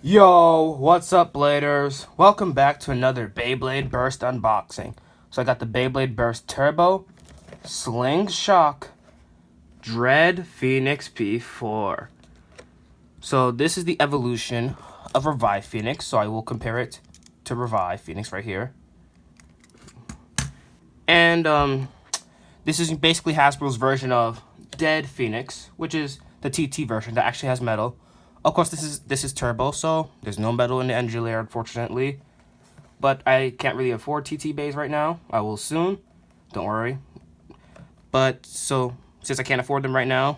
Yo, what's up, Bladers? Welcome back to another Beyblade Burst unboxing. So I got the Beyblade Burst Turbo, Sling Shock, Dread Phoenix P4. So this is the evolution of Revive Phoenix, so I will compare it to Revive Phoenix right here. And this is basically Hasbro's version of Dead Phoenix, which is the TT version that actually has metal. Of course, this is turbo, so there's no metal in the engine layer, unfortunately. But I can't really afford TT bays right now. I will soon. Don't worry. But, so, since I can't afford them right now,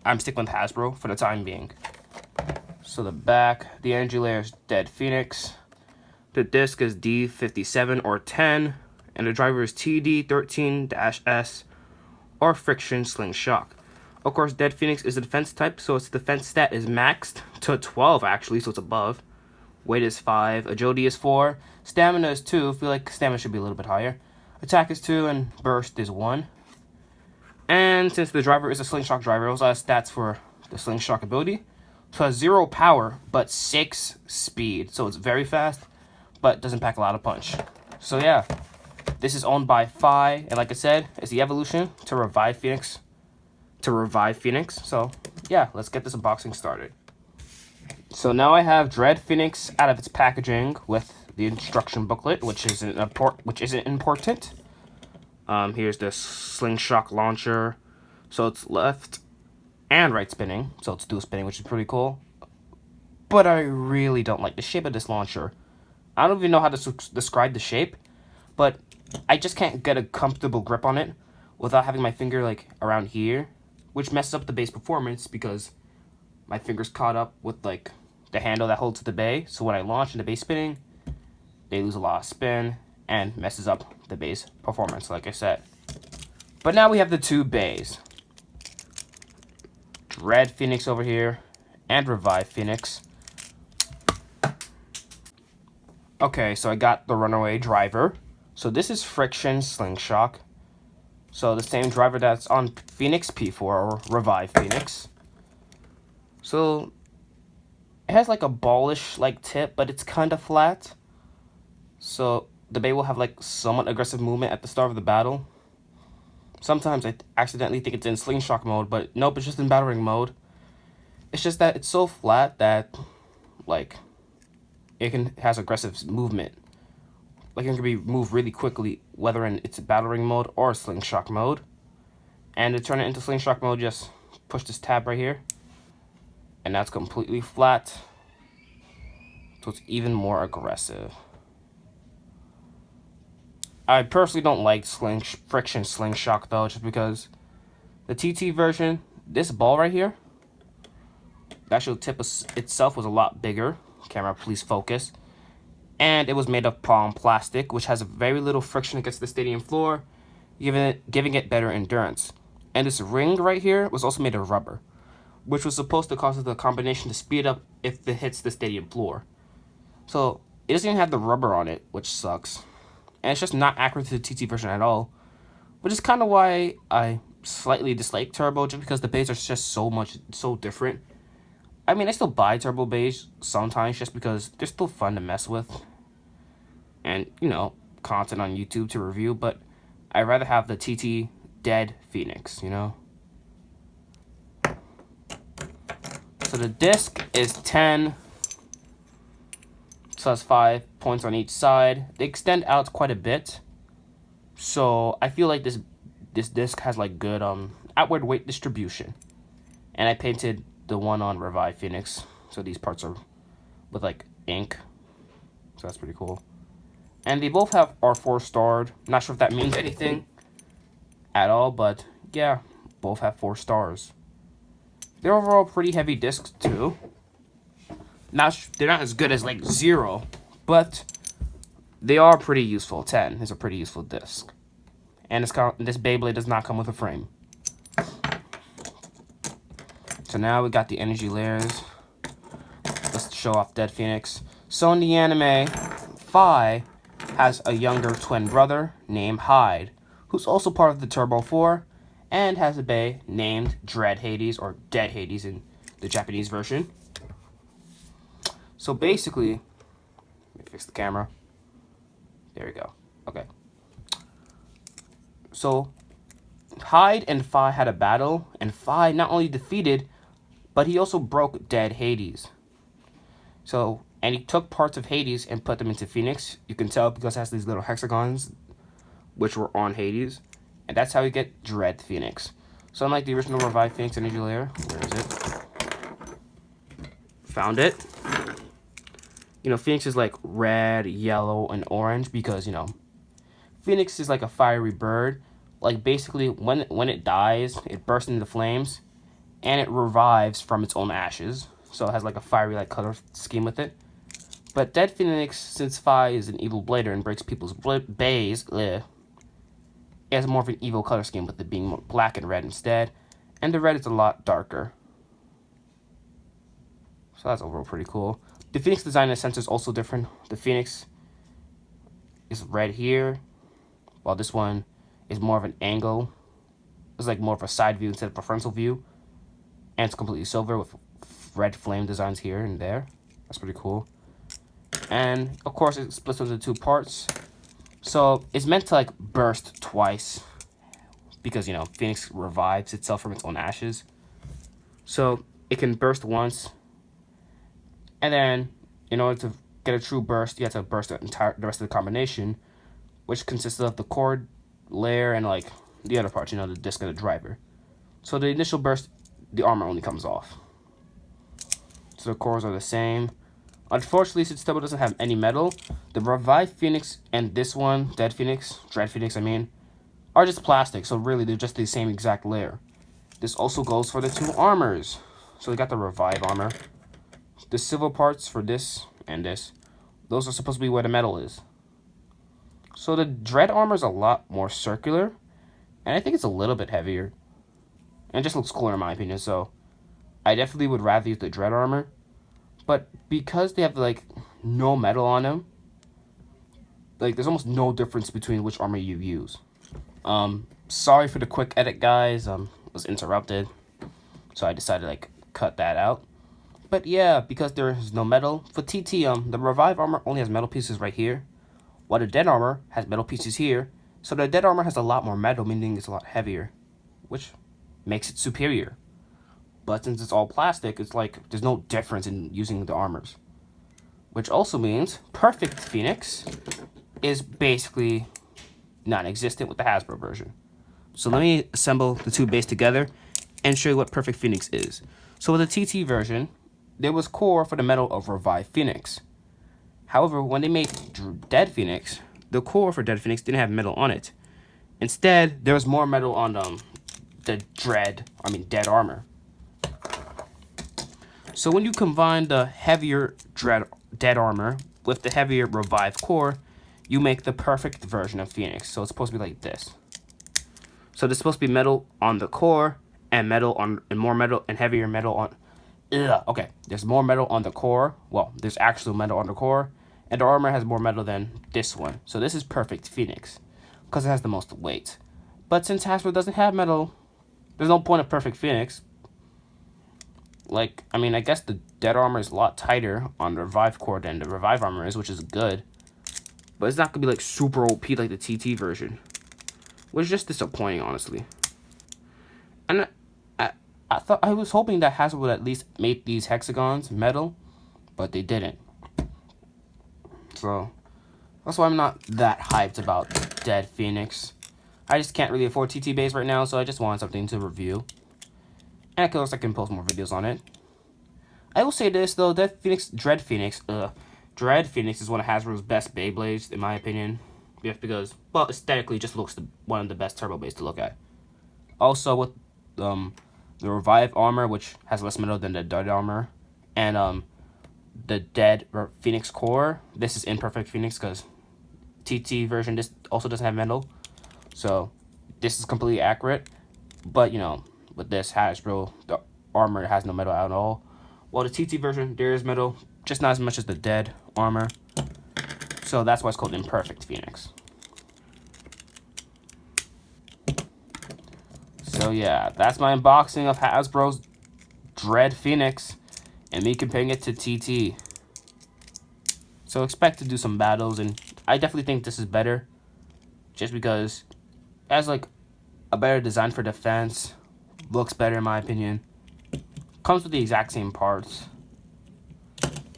I'm sticking with Hasbro for the time being. So the back, the energy layer is Dead Phoenix. The disc is D57 or 10. And the driver is TD13-S or Friction Sling Shock. Of course, Dead Phoenix is a defense type, so its defense stat is maxed to 12, actually, so it's above. Weight is 5, agility is 4, stamina is 2, I feel like stamina should be a little bit higher. Attack is 2, and burst is 1. And since the driver is a Slingshot driver, it also has stats for the Slingshot ability. So it has 0 power, but 6 speed, so it's very fast, but doesn't pack a lot of punch. So yeah, this is owned by Phi, and like I said, it's the evolution to Revive Phoenix. So yeah, let's get this unboxing started. So now I have Dread Phoenix out of its packaging with the instruction booklet, which isn't important. Here's the Sling Shock launcher. So it's left and right spinning, so it's dual spinning, which is pretty cool. But I really don't like the shape of this launcher. I don't even know how to describe the shape, but I just can't get a comfortable grip on it without having my finger like around here, which messes up the base performance because my finger's caught up with like the handle that holds the bay. So when I launch into base spinning, they lose a lot of spin and messes up the base performance, like I said. But now we have the two bays. Dread Phoenix over here and Revive Phoenix. Okay, so I got the Runaway driver. So this is Friction Sling Shock. So the same driver that's on Phoenix P4 or Revive Phoenix. So it has like a ballish like tip, but it's kind of flat. So the bay will have like somewhat aggressive movement at the start of the battle. Sometimes I accidentally think it's in Sling Shock mode, but nope, it's just in battering mode. It's just that it's so flat that like has aggressive movement. Like it can be moved really quickly, whether in its battering mode or Sling Shock mode. And to turn it into Sling Shock mode, just push this tab right here. And that's completely flat. So it's even more aggressive. I personally don't like Friction Sling Shock though, just because the TT version, this ball right here, the actual tip itself was a lot bigger. Camera, please focus. And it was made of palm plastic, which has very little friction against the stadium floor, giving it better endurance. And this ring right here was also made of rubber, which was supposed to cause the combination to speed up if it hits the stadium floor. So it doesn't even have the rubber on it, which sucks. And it's just not accurate to the TT version at all, which is kind of why I slightly dislike Turbo, just because the bays are just so different. I mean, I still buy Turbo bays sometimes just because they're still fun to mess with. And, you know, content on YouTube to review, but I'd rather have the TT Dead Phoenix, you know? So the disc is 10. So that's 5 points on each side. They extend out quite a bit. So I feel like this disc has like good outward weight distribution. And I painted the one on Revive Phoenix, so these parts are with like ink, so that's pretty cool. And they both are 4-starred. Not sure if that means anything at all, but yeah, both have 4 stars. They're overall pretty heavy discs too. They're not as good as like 0, but they are pretty useful. 10 is a pretty useful disc, and this Beyblade does not come with a frame. So now we got the energy layers. Let's show off Dead Phoenix. So in the anime, Phi has a younger twin brother named Hyde, who's also part of the Turbo 4, and has a bay named Dread Hades, or Dead Hades in the Japanese version. So basically, let me fix the camera. There we go. Okay. So Hyde and Phi had a battle, and Phi not only defeated, but he also broke dead Hades. So, and he took parts of Hades and put them into Phoenix. You can tell because it has these little hexagons, which were on Hades. And that's how you get Dread Phoenix. So unlike the original Revived Phoenix Energy Layer, where is it? Found it. You know, Phoenix is like red, yellow, and orange because, you know, Phoenix is like a fiery bird. Like basically when it dies, it bursts into flames and it revives from its own ashes. So it has like a fiery like color scheme with it. But Dead Phoenix, since Phi is an evil blader and breaks people's bays, it has more of an evil color scheme with it being more black and red instead. And the red is a lot darker. So that's overall pretty cool. The Phoenix design in a sense is also different. The Phoenix is red here, while this one is more of an angle. It's like more of a side view instead of a frontal view. And it's completely silver with red flame designs here and there. That's pretty cool. And of course it splits into two parts. So it's meant to like burst twice. Because, you know, Phoenix revives itself from its own ashes. So it can burst once. And then, in order to get a true burst, you have to burst the rest of the combination, which consists of the core layer and like the other parts, you know, the disc and the driver. So the initial burst, the armor only comes off. So the cores are the same. Unfortunately, since Turbo doesn't have any metal, the Revived Phoenix and this one, Dead Phoenix, Dread Phoenix, I mean, are just plastic. So really, they're just the same exact layer. This also goes for the two armors. So we got the Revive armor. The silver parts for this and this, those are supposed to be where the metal is. So the Dread armor is a lot more circular, and I think it's a little bit heavier. And it just looks cooler in my opinion, so I definitely would rather use the Dread armor. But because they have like no metal on them, like there's almost no difference between which armor you use. Sorry for the quick edit, guys. Was interrupted, so I decided to like cut that out. But yeah, because there is no metal for TT, the Revive armor only has metal pieces right here, while the Dead armor has metal pieces here. So the Dead armor has a lot more metal, meaning it's a lot heavier, which makes it superior. But since it's all plastic, it's like there's no difference in using the armors. Which also means Perfect Phoenix is basically non-existent with the Hasbro version. So let me assemble the two bases together and show you what Perfect Phoenix is. So with the TT version, there was core for the metal of Revived Phoenix. However, when they made Dead Phoenix, the core for Dead Phoenix didn't have metal on it. Instead, there was more metal on the Dead armor. So when you combine the heavier Dead armor with the heavier Revive core, you make the perfect version of Phoenix. So it's supposed to be like this. So there's supposed to be metal on the core and more metal and heavier metal on. Okay, there's more metal on the core. Well, there's actual metal on the core, and the armor has more metal than this one. So this is Perfect Phoenix because it has the most weight. But since Hasbro doesn't have metal, there's no point of Perfect Phoenix. Like, I mean, I guess the Dead armor is a lot tighter on the Revive core than the Revive armor is, which is good. But it's not gonna be like super OP like the TT version, which is just disappointing, honestly. And I was hoping that Hasbro would at least make these hexagons metal, but they didn't. So that's why I'm not that hyped about Dead Phoenix. I just can't really afford TT base right now, so I just wanted something to review. And of course I can post more videos on it. I will say this though, Dread Phoenix is one of Hasbro's best Beyblades, in my opinion. Just because, well, aesthetically, it just looks one of the best turbo bases to look at. Also with the Revive armor, which has less metal than the Dead armor, and the Dead Phoenix core. This is Imperfect Phoenix because TT version this also doesn't have metal, so this is completely accurate. But you know, with this Hasbro, the armor has no metal at all. While the TT version, there is metal, just not as much as the Dead armor. So that's why it's called Imperfect Phoenix. So yeah, that's my unboxing of Hasbro's Dread Phoenix and me comparing it to TT. So expect to do some battles, and I definitely think this is better, just because it has like a better design for defense, looks better in my opinion, comes with the exact same parts,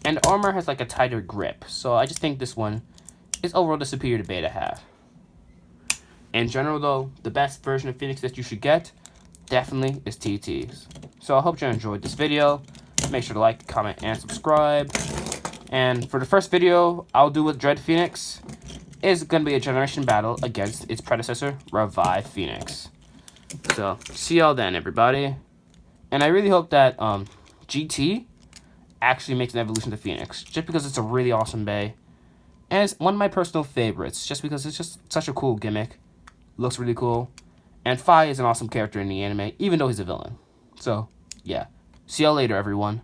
and armor has like a tighter grip. So I just think this one is overall the superior to Beta have. In general though, the best version of Phoenix that you should get definitely is TT's. So I hope you enjoyed this video. Make sure to like, comment, and subscribe. And for the first video I'll do with Dread Phoenix is going to be a generation battle against its predecessor, Revive Phoenix. So, see y'all then, everybody. And I really hope that GT actually makes an evolution to Phoenix, just because it's a really awesome Bay. And it's one of my personal favorites, just because it's just such a cool gimmick. Looks really cool. And Fi is an awesome character in the anime, even though he's a villain. So, yeah. See y'all later, everyone.